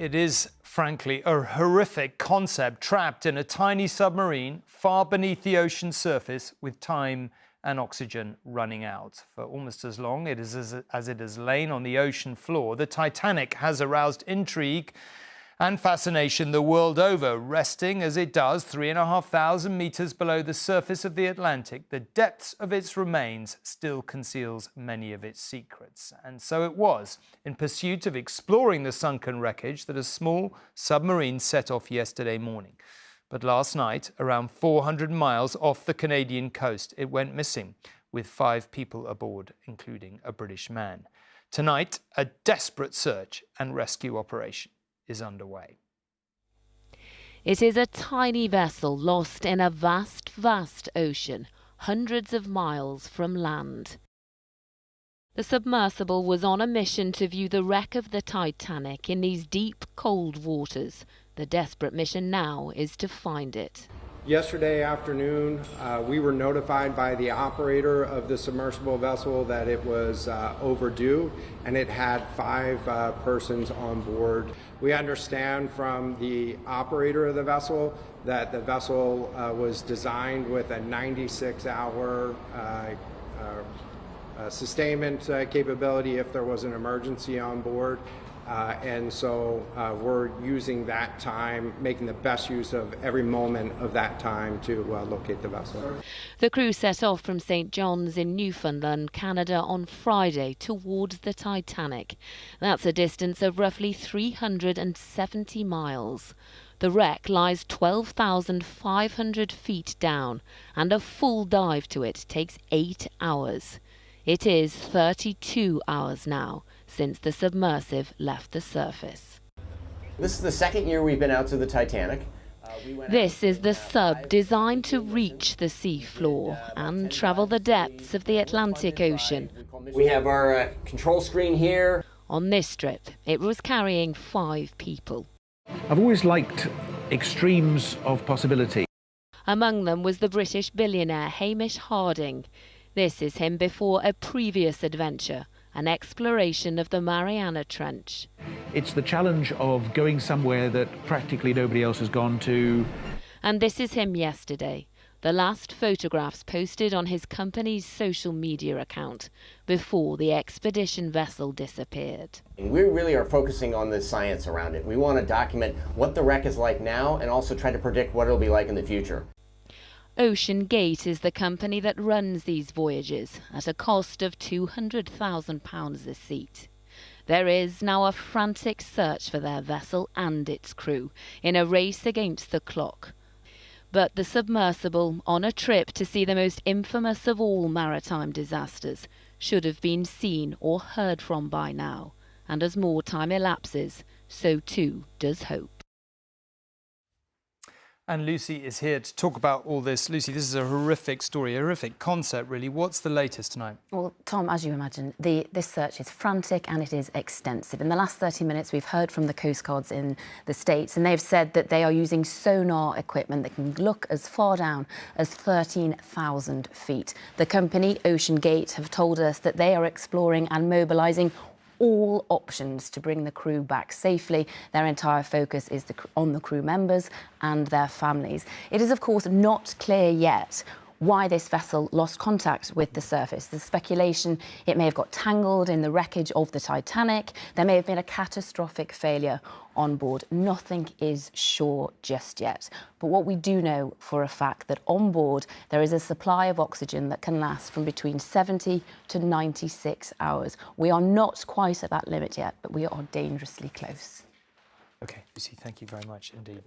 It is, frankly, a horrific concept, trapped in a tiny submarine far beneath the ocean surface with time and oxygen running out. For almost as long as it has lain on the ocean floor, the Titanic has aroused intrigue and fascination the world over. Resting as it does 3,500 meters below the surface of the Atlantic, the depths of its remains still conceals many of its secrets. And so it was in pursuit of exploring the sunken wreckage that a small submarine set off yesterday morning. But last night, around 400 miles off the Canadian coast, it went missing, with 5 people aboard, including a British man. Tonight, a desperate search and rescue operation is underway. It is a tiny vessel lost in a vast, vast ocean, hundreds of miles from land. The submersible was on a mission to view the wreck of the Titanic in these deep, cold waters. The desperate mission now is to find it. Yesterday afternoon, we were notified by the operator of the submersible vessel that it was overdue, and it had 5 persons on board. We understand from the operator of the vessel that the vessel was designed with a 96-hour sustainment capability if there was an emergency on board. And so we're using that time, making the best use of every moment of that time to locate the vessel. The crew set off from St. John's in Newfoundland, Canada on Friday towards the Titanic. That's a distance of roughly 370 miles. The wreck lies 12,500 feet down, and a full dive to it takes 8 hours. It is 32 hours now since the submersive left the surface. This is the second year we've been out to the Titanic. This is the sub designed to reach the sea floor and travel the depths of the Atlantic Ocean. We have our control screen here. On this trip, it was carrying 5 people. I've always liked extremes of possibility. Among them was the British billionaire Hamish Harding. This is him before a previous adventure, an exploration of the Mariana Trench. It's the challenge of going somewhere that practically nobody else has gone to. And this is him yesterday, the last photographs posted on his company's social media account before the expedition vessel disappeared. We really are focusing on the science around it. We want to document what the wreck is like now and also try to predict what it'll be like in the future. OceanGate is the company that runs these voyages at a cost of £200,000 a seat. There is now a frantic search for their vessel and its crew in a race against the clock. But the submersible, on a trip to see the most infamous of all maritime disasters, should have been seen or heard from by now. And as more time elapses, so too does hope. And Lucy is here to talk about all this. Lucy, this is a horrific story, a horrific concept, really. What's the latest tonight? Well, Tom, as you imagine, this search is frantic and it is extensive. In the last 30 minutes, we've heard from the coastguards in the States, and they've said that they are using sonar equipment that can look as far down as 13,000 feet. The company, OceanGate, have told us that they are exploring and mobilising all options to bring the crew back safely. Their entire focus is on the crew members and their families. It is, of course, not clear yet why this vessel lost contact with the surface. There's speculation it may have got tangled in the wreckage of the Titanic. There may have been a catastrophic failure on board. Nothing is sure just yet. But what we do know for a fact that on board there is a supply of oxygen that can last from between 70 to 96 hours. We are not quite at that limit yet, but we are dangerously close. OK, Lucy, thank you very much indeed.